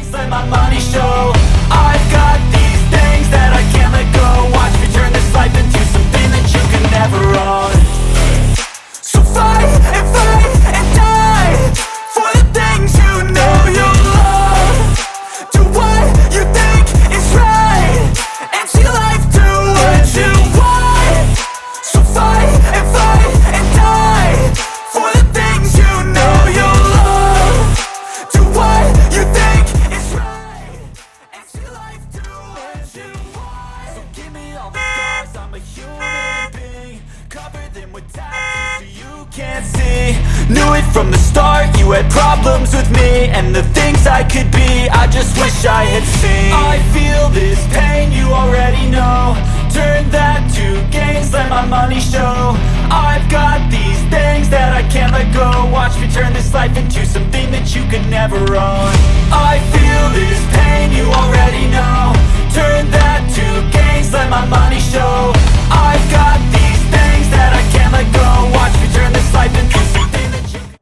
gains, let my money show. I've got these things that I can't let go. Watch me turn this life into something that you can never own. So fight and die for the things you know you love. Do what you think is right and see life do what you want. So fight and die for the things you know you love. Do what you think is right and see life do what you want. So give me all the scars, I'm a human being. Cover them with tattoos so you can't see. Knew it from the start, you had problems with me and the things I could be, I just wish I had seen. I feel this pain, you already know. Turn that to gains, let my money show. I've got these things that I can't let go. Watch me turn this life into something that you can never own. I feel this pain, you already know. Turn that to gains, let my money show. I've got